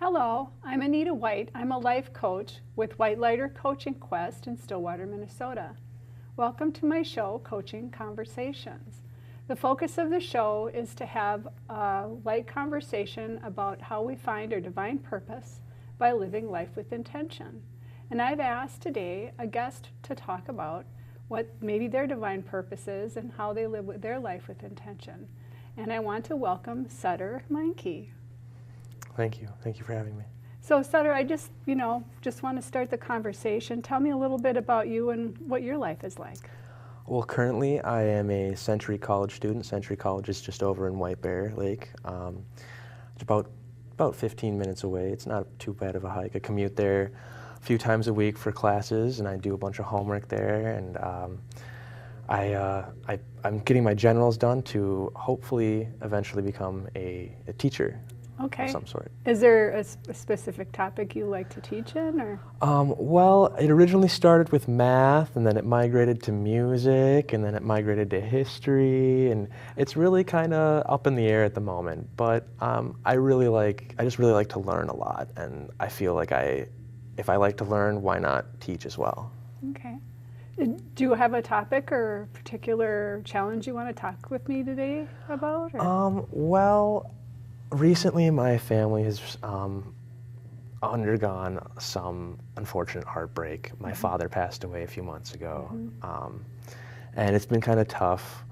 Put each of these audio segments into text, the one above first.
Hello, I'm Anita White. I'm a life coach with WhiteLighter Coaching Quest in Stillwater, Minnesota. Welcome to my show, Coaching Conversations. The focus of the show is to have a light conversation about how we find our divine purpose by living life with intention. And I've asked today a guest to talk about what maybe their divine purpose is and how they live with their life with intention. And I want to welcome Sutter Mienke. Thank you. Thank you for having me. So Sutter, I just want to start the conversation. Tell me a little bit about you and what your life is like. Well, currently I am a Century College student. Century College is just over in White Bear Lake. It's about 15 minutes away. It's not too bad of a hike. I commute there a few times a week for classes, and I do a bunch of homework there. And I'm getting my generals done to hopefully eventually become a teacher. Okay. Of some sort. Is there a specific topic you like to teach in, or? Well, it originally started with math, and then it migrated to music, and then it migrated to history, and it's really kind of up in the air at the moment. But I just really like to learn a lot, and I feel like if I like to learn, why not teach as well? Okay. Do you have a topic or a particular challenge you want to talk with me today about? Or? Well. Recently, my family has undergone some unfortunate heartbreak. My father passed away a few months ago, and it's been kind of tough.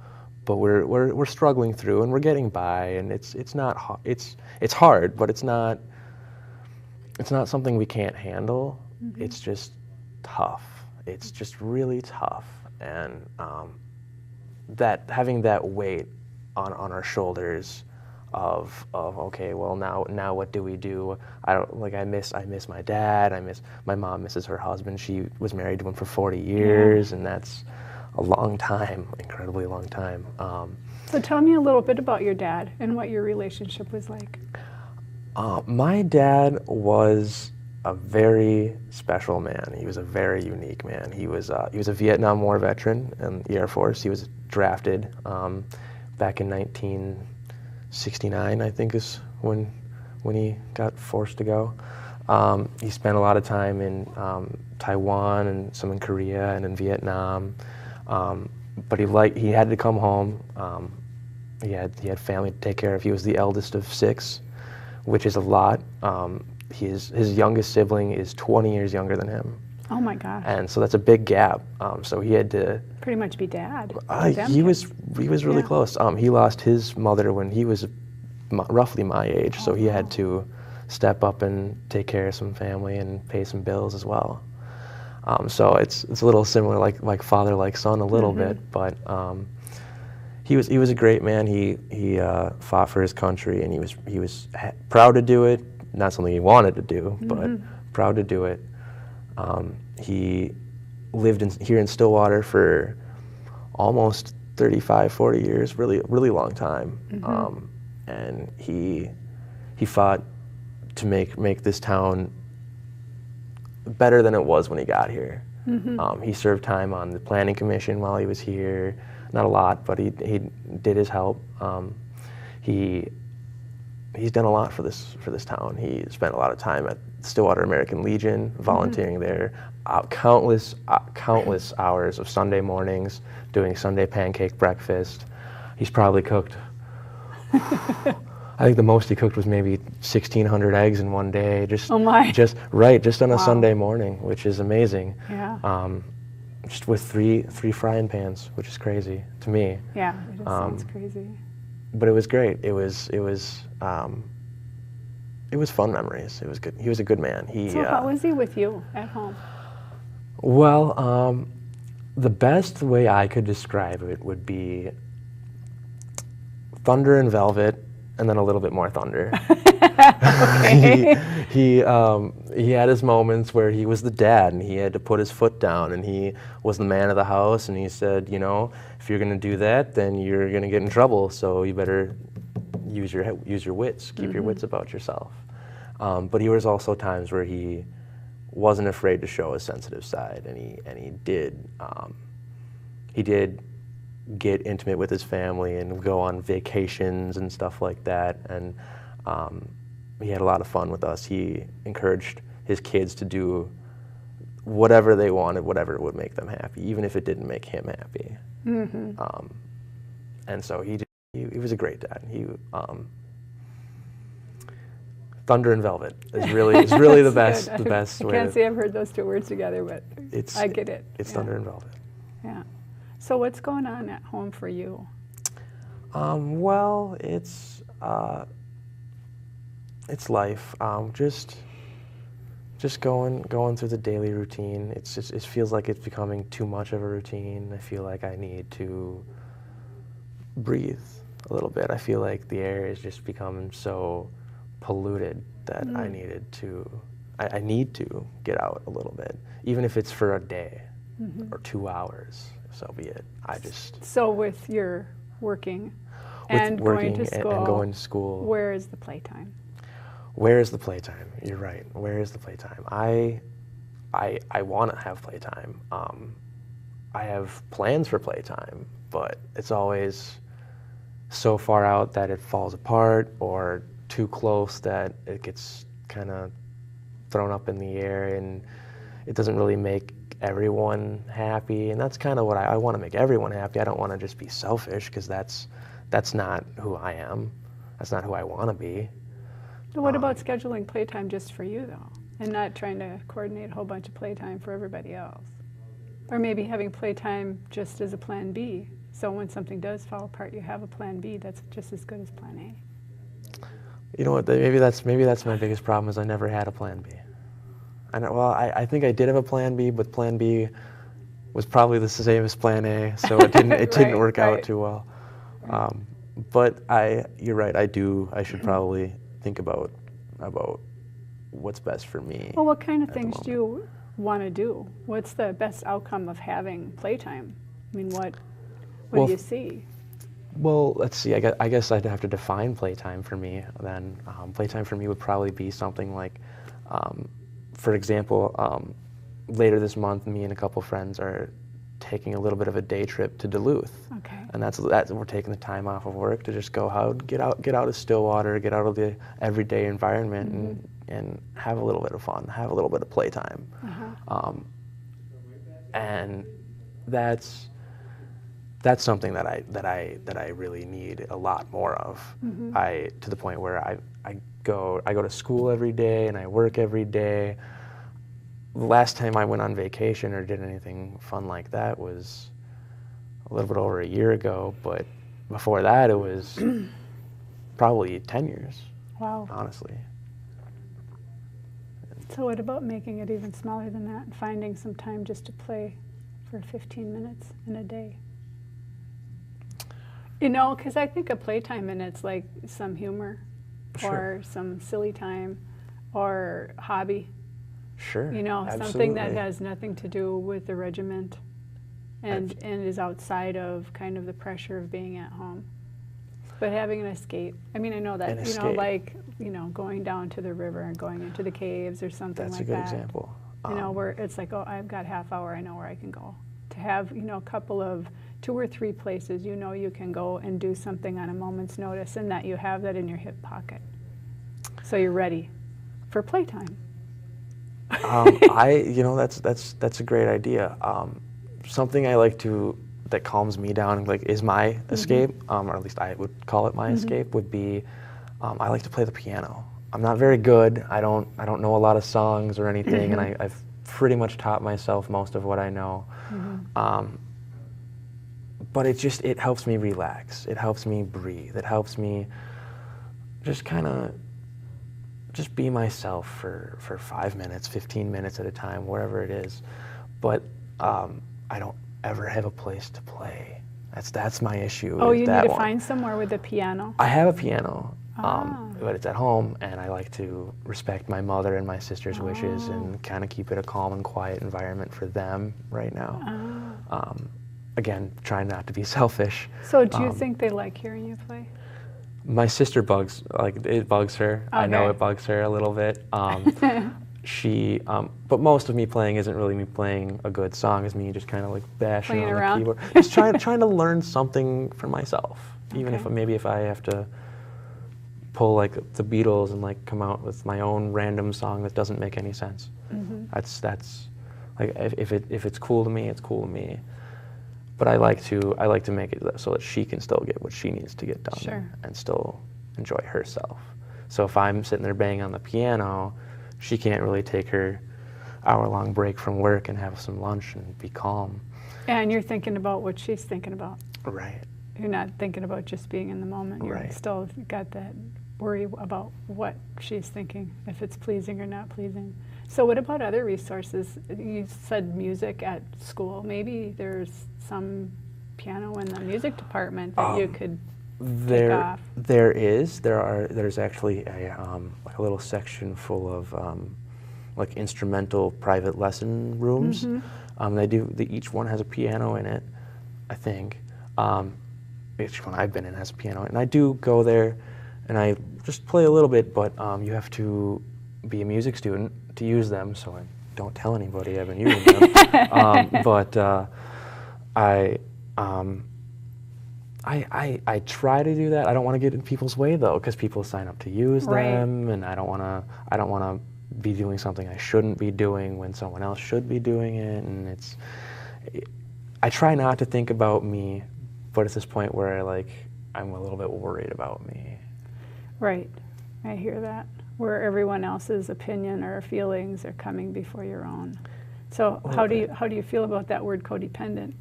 But we're struggling through, and we're getting by. And it's hard, but it's not something we can't handle. It's just tough. It's just really tough, and that having that weight on our shoulders. Of okay, well now what do we do? I miss my dad. My mom misses her husband. She was married to him for 40 years, and that's a long time, incredibly long time. So tell me a little bit about your dad and what your relationship was like. My dad was a very special man. He was a very unique man. He was a Vietnam War veteran in the Air Force. He was drafted back in 1969, I think, is when he got forced to go. He spent a lot of time in Taiwan and some in Korea and in Vietnam. But he had to come home. He had family to take care of. He was the eldest of 6, which is a lot. His youngest sibling is 20 years younger than him. Oh my gosh! And so that's a big gap. So he had to pretty much be dad. He was really close. He lost his mother when he was roughly my age, so he had to step up and take care of some family and pay some bills as well. So it's a little similar, like father, like son, a little bit. But he was a great man. He fought for his country, and he was proud to do it. Not something he wanted to do, but proud to do it. He lived here in Stillwater for almost 35, 40 years, really long time. And he fought to make this town better than it was when he got here. He served time on the planning commission while he was here. Not a lot, but he did his help. He's done a lot for this town. He spent a lot of time at Stillwater American Legion, volunteering there, countless hours of Sunday mornings, doing Sunday pancake breakfast. He's probably cooked, I think the most he cooked was maybe 1,600 eggs in one day. Just on a Sunday morning, which is amazing. Yeah. Just with three frying pans, which is crazy to me. Yeah, it just sounds crazy. But it was great. It was fun memories. It was good. He was a good man. So how was he with you at home? Well, the best way I could describe it would be thunder and velvet, and then a little bit more thunder. He had his moments where he was the dad, and he had to put his foot down, and he was the man of the house, and he said, if you're going to do that, then you're going to get in trouble. So you better use your wits, keep your wits about yourself. But he was also times where he wasn't afraid to show his sensitive side, and he did get intimate with his family and go on vacations and stuff like that. And he had a lot of fun with us. He encouraged his kids to do whatever they wanted, whatever would make them happy, even if it didn't make him happy. And so he was a great dad. Thunder and velvet is really the best good. the best I way. can't say I've heard those two words together, but I get it. It's thunder and velvet. Yeah. So what's going on at home for you? Well, it's life. Just going through the daily routine. It feels like it's becoming too much of a routine. I feel like I need to breathe a little bit. I feel like the air is just becoming so polluted that I need to get out a little bit, even if it's for a day or 2 hours. So be it. So with your working and going to school, where is the playtime? Where is the playtime? You're right. Where is the playtime? I want to have playtime. I have plans for playtime, but it's always so far out that it falls apart, or too close that it gets kind of thrown up in the air, and it doesn't really make everyone happy. And that's kind of what I want to make everyone happy. I don't want to just be selfish, because that's not who I am. That's not who I want to be. But what about scheduling playtime just for you, though, and not trying to coordinate a whole bunch of playtime for everybody else? Or maybe having playtime just as a plan B, so when something does fall apart, you have a plan B that's just as good as plan A. You know what? Maybe that's my biggest problem, is I never had a plan B. I think I did have a plan B, but plan B was probably the same as plan A, so it didn't work out too well. But you're right. I should probably think about what's best for me. Well, what kind of things do you want to do? What's the best outcome of having playtime? I mean, what do you see? Well, let's see. I guess I'd have to define playtime for me then. Playtime for me would probably be something like, for example, later this month, me and a couple friends are taking a little bit of a day trip to Duluth. Okay. And that's we're taking the time off of work to just go out, get out of Stillwater, get out of the everyday environment, and have a little bit of fun, have a little bit of playtime. And that's something that I really need a lot more of. To the point where I go to school every day and I work every day. The last time I went on vacation or did anything fun like that was a little bit over a year ago, but before that it was probably 10 years. Wow. Honestly. So what about making it even smaller than that and finding some time just to play for 15 minutes in a day? You know, because I think of playtime minutes like some humor, or some silly time, or hobby. Sure. You know, absolutely. something that has nothing to do with the regiment and is outside of kind of the pressure of being at home. But having an escape. I mean, I know that, going down to the river and going into the caves or something like that. That's a good example. You know, where it's like, oh, I've got half hour, I know where I can go. To have, a couple of 2 or 3 places you can go and do something on a moment's notice, and that you have that in your hip pocket. So you're ready for playtime. That's a great idea. Something I like to, that calms me down, is my escape, or at least I would call it my escape, would be, I like to play the piano. I'm not very good. I don't know a lot of songs or anything, and I've pretty much taught myself most of what I know. But it helps me relax. It helps me breathe. It helps me just be myself for 5 minutes, 15 minutes at a time, wherever it is. But I don't ever have a place to play. That's my issue. Oh, you need to find somewhere with a piano? I have a piano, but it's at home, and I like to respect my mother and my sister's wishes and kind of keep it a calm and quiet environment for them right now. Again, trying not to be selfish. So do you think they like hearing you play? My sister it bugs her. Okay. I know it bugs her a little bit. But most of me playing isn't really me playing a good song. It's me just kind of bashing on the keyboard. Just trying to learn something for myself. Even if I have to pull like the Beatles and like come out with my own random song that doesn't make any sense. That's like if it's cool to me, it's cool to me. But I like to make it so that she can still get what she needs to get done. Sure. And still enjoy herself. So if I'm sitting there banging on the piano, she can't really take her hour-long break from work and have some lunch and be calm. And you're thinking about what she's thinking about. Right. You're not thinking about just being in the moment. You're Right. still got that worry about what she's thinking, if it's pleasing or not pleasing. So what about other resources? You said music at school. Maybe there's some piano in the music department that you could pick off. There's actually like a little section full of like instrumental private lesson rooms. Each one has a piano in it, I think. Each one I've been in has a piano, and I do go there and I just play a little bit, but you have to be a music student to use them, so I don't tell anybody I've been using them. But I try to do that. I don't want to get in people's way though, because people sign up to use them, and I don't want to be doing something I shouldn't be doing when someone else should be doing it. And I try not to think about me, but it's this point where I'm a little bit worried about me. Right, I hear that. Where everyone else's opinion or feelings are coming before your own. So how do you feel about that word codependent?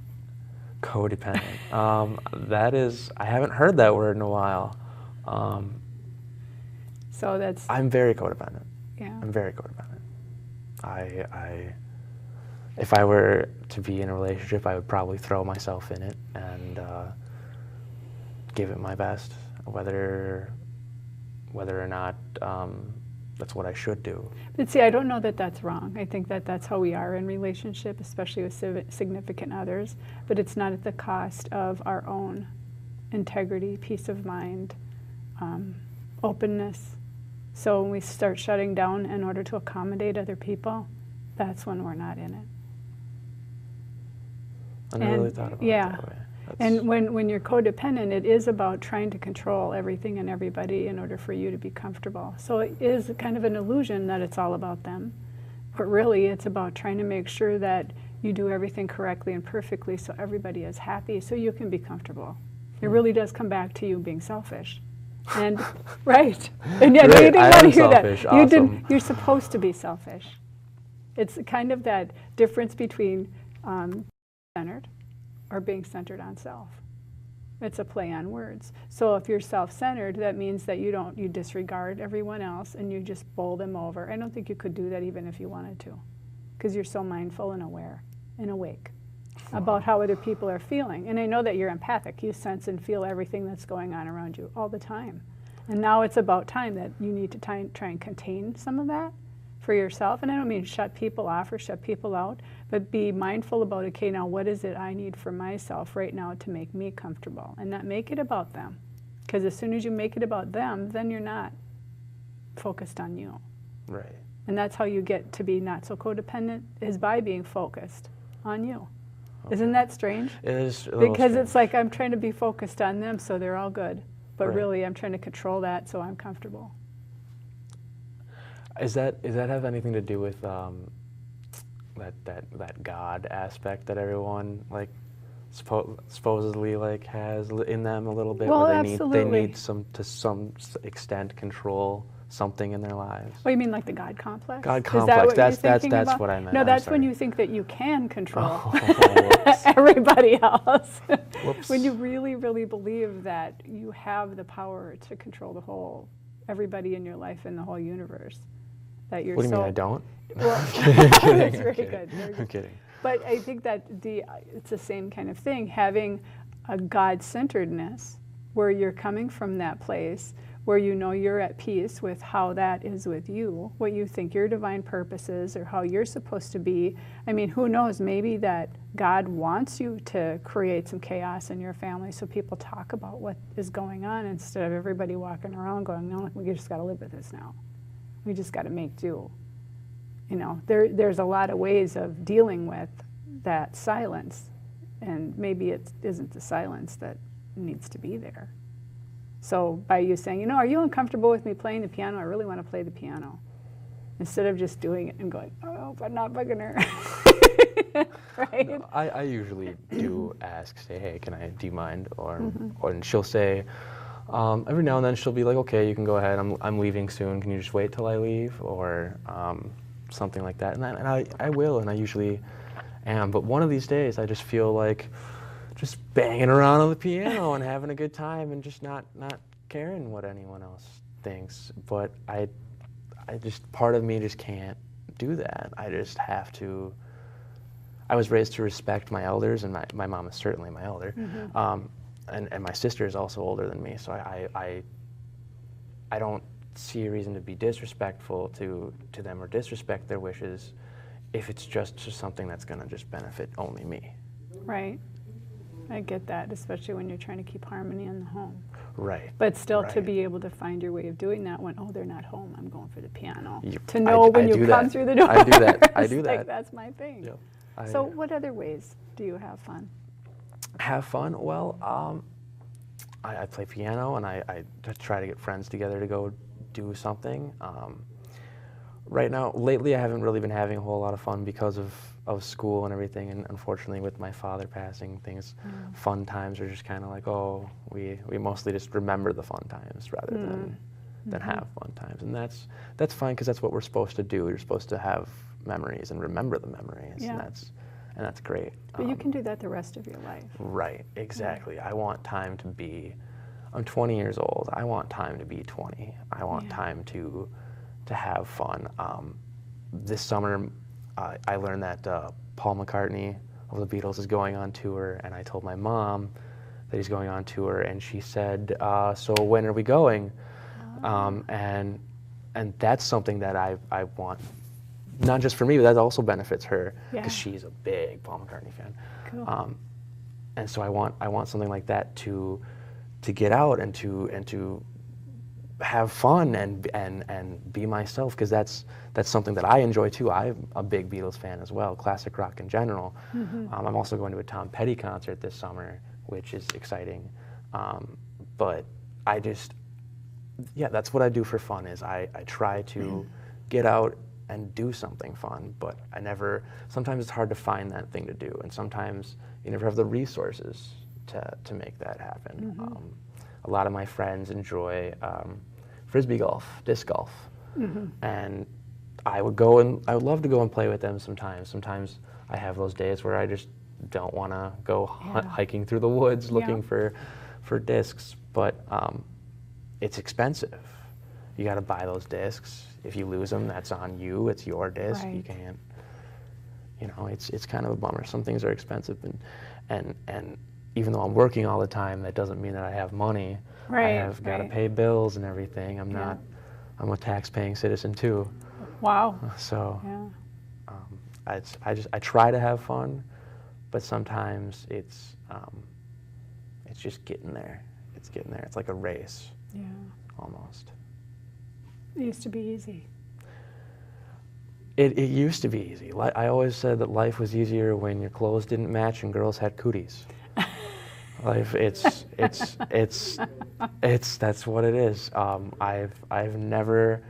Codependent. That is, I haven't heard that word in a while. So that's. I'm very codependent. Yeah. I'm very codependent. If I were to be in a relationship, I would probably throw myself in it and give it my best, whether or not that's what I should do. But see, I don't know that that's wrong. I think that that's how we are in relationship, especially with significant others. But it's not at the cost of our own integrity, peace of mind, openness. So when we start shutting down in order to accommodate other people, that's when we're not in it. I never really thought about it that way. And when you're codependent, it is about trying to control everything and everybody in order for you to be comfortable. So it is kind of an illusion that it's all about them. But really, it's about trying to make sure that you do everything correctly and perfectly so everybody is happy so you can be comfortable. It really does come back to you being selfish. And right. And yet you didn't want to hear selfish. that. Awesome. You're supposed to be selfish. It's kind of that difference between centered or being centered on self. It's a play on words. So if you're self-centered, that means that you disregard everyone else and you just bowl them over. I don't think you could do that even if you wanted to, because you're so mindful and aware and awake about how other people are feeling. And I know that you're empathic. You sense and feel everything that's going on around you all the time. And now it's about time that you need to try and contain some of that for yourself. And I don't mean shut people off or shut people out, but be mindful about, okay, now what is it I need for myself right now to make me comfortable, and not make it about them. Because as soon as you make it about them, then you're not focused on you. Right. And that's how you get to be not so codependent, is by being focused on you. Okay. Isn't that strange? It is a little because strange. It's like I'm trying to be focused on them so they're all good. But Right. really I'm trying to control that so I'm comfortable. Does that have anything to do with that God aspect that everyone supposedly has in them a little bit? Well, where absolutely. they need to some extent control something in their lives. Oh, you mean like the God complex? God Is complex. that what That's you're thinking about? what I meant. No, I'm that's sorry. when you think that you can control whoops. everybody else. Whoops. When you really, really believe that you have the power to control everybody in your life and the whole universe. That you're What do you so, mean I don't? Well, I'm kidding. that's I'm very kidding. good. Very I'm good. kidding. But I think that it's the same kind of thing, having a God-centeredness where you're coming from that place where you know you're at peace with how that is with you, what you think your divine purpose is or how you're supposed to be. I mean, who knows, maybe that God wants you to create some chaos in your family so people talk about what is going on instead of everybody walking around going, no, we just got to live with this now. We just got to make do. You know, there's a lot of ways of dealing with that silence, and maybe it isn't the silence that needs to be there. So by you saying, are you uncomfortable with me playing the piano? I really want to play the piano. Instead of just doing it and going, oh, but not bugging her. Right? No, I usually do ask, say, hey, do you mind? Or and she'll say, every now and then she'll be like, okay, you can go ahead. I'm leaving soon. Can you just wait till I leave? Or something like that. And I will, and I usually am. But one of these days, I just feel like just banging around on the piano and having a good time and just not caring what anyone else thinks. But I just, part of me just can't do that. I just have to. I was raised to respect my elders, and my mom is certainly my elder. And my sister is also older than me, so I don't see a reason to be disrespectful to them or disrespect their wishes if it's just something that's going to just benefit only me. Right. I get that, especially when you're trying to keep harmony in the home. Right. But still right. To be able to find your way of doing that when, they're not home, I'm going for the piano. To know when you come through the door. I do that. I do that. Like, that's my thing. Yep. So what other ways do you have fun? Have fun? Well, I play piano, and I try to get friends together to go do something. Right now, lately, I haven't really been having a whole lot of fun because of school and everything, and unfortunately, with my father passing, fun times are just kind of like, we mostly just remember the fun times rather than have fun times, and that's fine because that's what we're supposed to do. You're supposed to have memories and remember the memories, and that's great. But you can do that the rest of your life. Right, exactly. I want time to be. I'm 20 years old. I want time to be 20. I want time to have fun. This summer, I learned that Paul McCartney of the Beatles is going on tour, and I told my mom that he's going on tour, and she said, "So when are we going?" And that's something that I want. Not just for me, but that also benefits her because she's a big Paul McCartney fan. Cool. And so I want something like that to get out and to have fun and be myself, because that's something that I enjoy too. I'm a big Beatles fan as well, classic rock in general. I'm also going to a Tom Petty concert this summer, which is exciting. But I just, that's what I do for fun. Is I try to get out and do something fun, but sometimes it's hard to find that thing to do, and sometimes you never have the resources to make that happen. A lot of my friends enjoy frisbee golf, disc golf, and I would love to go and play with them sometimes. Sometimes I have those days where I just don't want to go hiking through the woods looking for discs, but it's expensive. You got to buy those discs. If you lose them, that's on you. It's your disc. Right. You can't. It's kind of a bummer. Some things are expensive, and even though I'm working all the time, that doesn't mean that I have money. Right. I have got to pay bills and everything. I'm a tax-paying citizen too. Wow. So, I try to have fun, but sometimes it's just getting there. It's getting there. It's like a race. Yeah. Almost. It used to be easy. It used to be easy. I always said that life was easier when your clothes didn't match and girls had cooties. Life, that's what it is. I've never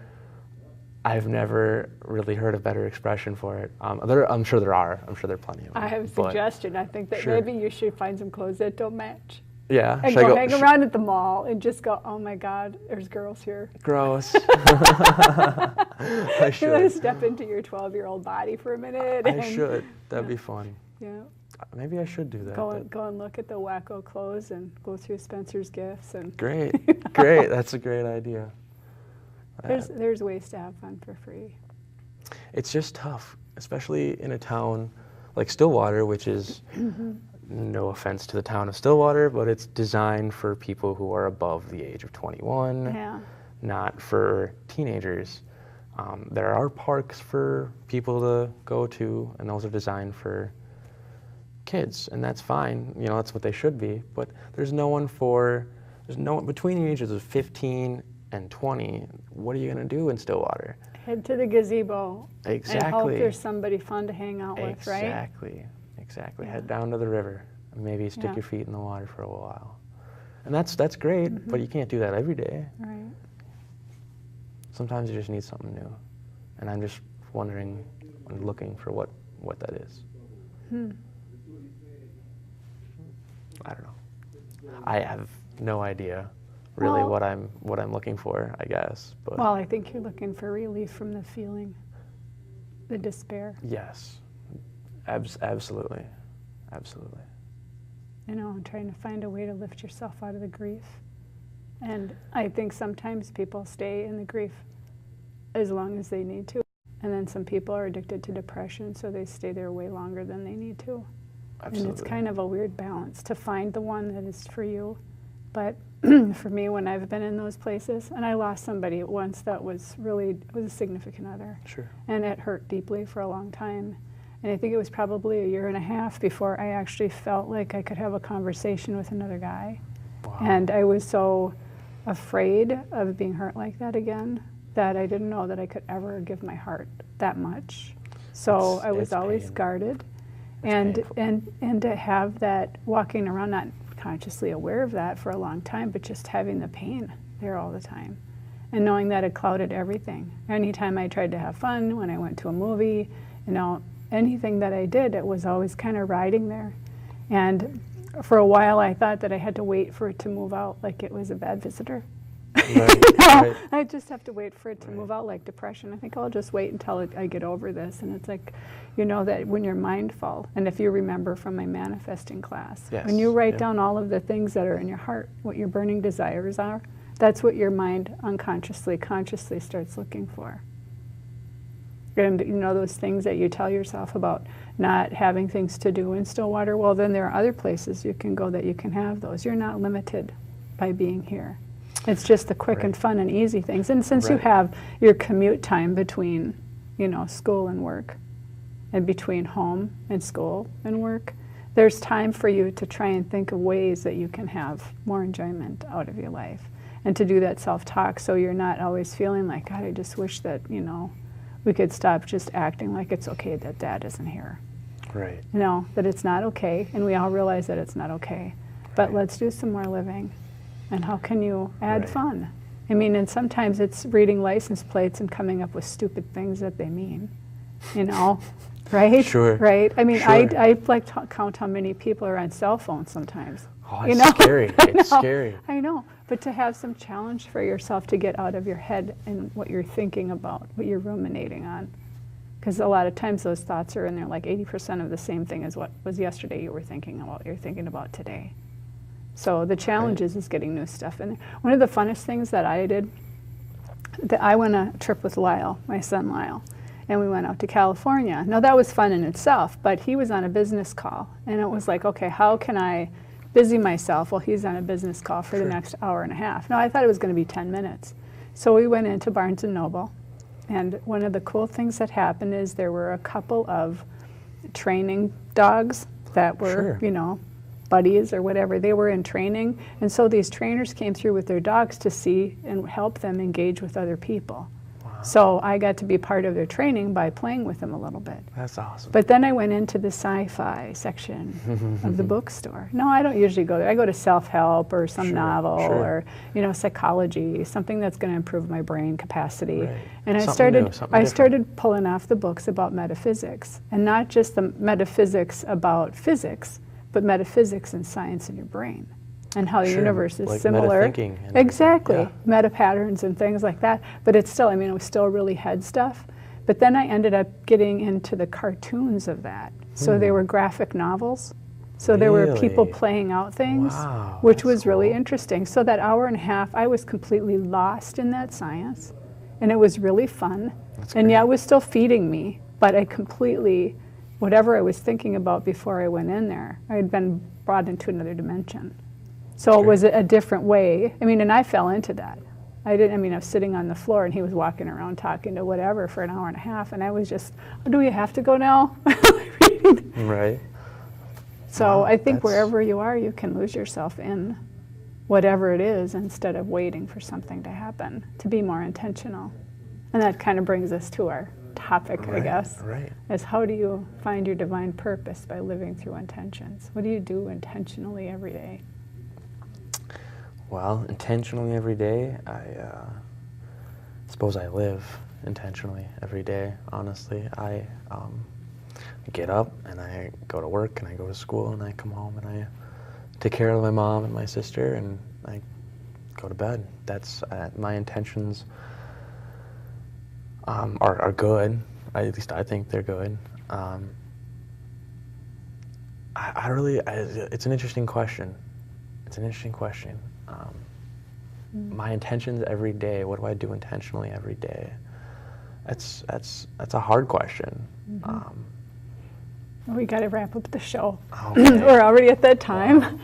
really heard a better expression for it. I'm sure there are. I'm sure there are plenty of them. I have a suggestion. I think that maybe you should find some clothes that don't match. Yeah. And go hang around at the mall and just go, oh my God, there's girls here. Gross. I should. You step into your 12-year-old body for a minute. I should. That'd be fun. Yeah. Maybe I should do that. Go and look at the wacko clothes and go through Spencer's Gifts. And Great. Great. That's a great idea. There's ways to have fun for free. It's just tough, especially in a town like Stillwater, which is, no offense to the town of Stillwater, but it's designed for people who are above the age of 21, not for teenagers. There are parks for people to go to, and those are designed for kids, and that's fine. That's what they should be. But there's no one between the ages of 15 and 20. What are you going to do in Stillwater? Head to the gazebo. Exactly. And hope there's somebody fun to hang out with, right? Exactly. Head down to the river and maybe stick your feet in the water for a while. And that's great, but you can't do that every day. Right. Sometimes you just need something new. And I'm just wondering and looking for what that is. I don't know. I have no idea really Well, what I'm looking for, I guess. But well, I think you're looking for relief from the feeling, the despair. yes. Absolutely. Absolutely. You know, and trying to find a way to lift yourself out of the grief. And I think sometimes people stay in the grief as long as they need to. And then some people are addicted to depression, so they stay there way longer than they need to. Absolutely. And it's kind of a weird balance to find the one that is for you. But for me, when I've been in those places, and I lost somebody once that was a significant other. Sure. And it hurt deeply for a long time. And I think it was probably a year and a half before I actually felt like I could have a conversation with another guy. Wow. And I was so afraid of being hurt like that again that I didn't know that I could ever give my heart that much. So I was always guarded. And to have that walking around, not consciously aware of that for a long time, but just having the pain there all the time. And knowing that it clouded everything. Anytime I tried to have fun, when I went to a movie, you know, anything that I did, it was always kind of riding there. And for a while I thought that I had to wait for it to move out like it was a bad visitor. Right, right. I just have to wait for it to move out like depression. I think I'll just wait until I get over this. And it's like, you know, that when you're mindful, and if you remember from my manifesting class, Yes, when you write down all of the things that are in your heart, what your burning desires are, that's what your mind unconsciously, consciously starts looking for. And you know those things that you tell yourself about not having things to do in Stillwater, well then there are other places you can go that you can have those. You're not limited by being here. It's just the quick and fun and easy things. And since you have your commute time between, you know, school and work, and between home and school and work, there's time for you to try and think of ways that you can have more enjoyment out of your life. And to do that self-talk so you're not always feeling like, God, I just wish that, you know, we could stop just acting like it's okay that Dad isn't here. Right. You know, that it's not okay, and we all realize that it's not okay. But let's do some more living. And how can you add fun? I mean, and sometimes it's reading license plates and coming up with stupid things that they mean, you know, right? Sure. Right? I mean, Sure. I like to count how many people are on cell phones sometimes. Oh, you it's know? scary. It's scary. I know. But to have some challenge for yourself to get out of your head and what you're thinking about, what you're ruminating on. Because a lot of times those thoughts are in there like 80% of the same thing as what was yesterday you were thinking about, you're thinking about today. So the challenge is getting new stuff in there. One of the funnest things that I did, I went on a trip with Lyle, my son Lyle, and we went out to California. Now that was fun in itself, but he was on a business call. And it was like, okay, how can I busy myself while he's on a business call for the next hour and a half? No, I thought it was going to be 10 minutes. So we went into Barnes & Noble. And one of the cool things that happened is there were a couple of training dogs that were, you know, buddies or whatever. They were in training. And so these trainers came through with their dogs to see and help them engage with other people. Wow. So I got to be part of their training by playing with them a little bit. That's awesome. But then I went into the sci-fi section of the bookstore. No, I don't usually go there. I go to self-help or some novel or, you know, psychology, something that's going to improve my brain capacity. Right. And I started pulling off the books about metaphysics, and not just the metaphysics about physics, but metaphysics and science in your brain, and how the universe is like similar. Meta-thinking and exactly, meta patterns and things like that. But it's still, I mean, it was still really head stuff. But then I ended up getting into the cartoons of that. So they were graphic novels. So there were people playing out things, which was really interesting. So that hour and a half, I was completely lost in that science, and it was really fun. And yeah, it was still feeding me, but I completely, whatever I was thinking about before I went in there, I had been brought into another dimension. So it was a different way. I mean, and I fell into that. I was sitting on the floor and he was walking around talking to whatever for an hour and a half, and I was just, oh, do we have to go now? Right. So I think wherever you are, you can lose yourself in whatever it is instead of waiting for something to happen, to be more intentional. And that kind of brings us to our topic, I guess, is how do you find your divine purpose by living through intentions? What do you do intentionally every day? Well, intentionally every day, I suppose I live intentionally every day, honestly. I get up and I go to work and I go to school and I come home and I take care of my mom and my sister and I go to bed. That's my intentions are good. At least I think they're good. It's an interesting question. It's an interesting question. My intentions every day. What do I do intentionally every day? That's a hard question. We got to wrap up the show. Okay. We're already at that time. Wow.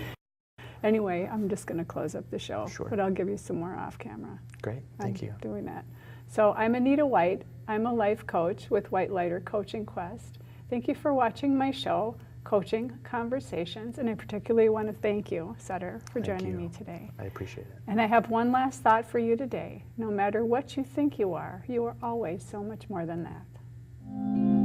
Anyway, I'm just going to close up the show, Sure. but I'll give you some more off camera. Great, thank you. Doing that. So I'm Anita White. I'm a life coach with WhiteLighter Coaching Quest. Thank you for watching my show, Coaching Conversations, and I particularly want to thank you, Sutter, for joining me today. I appreciate it. And I have one last thought for you today. No matter what you think you are always so much more than that.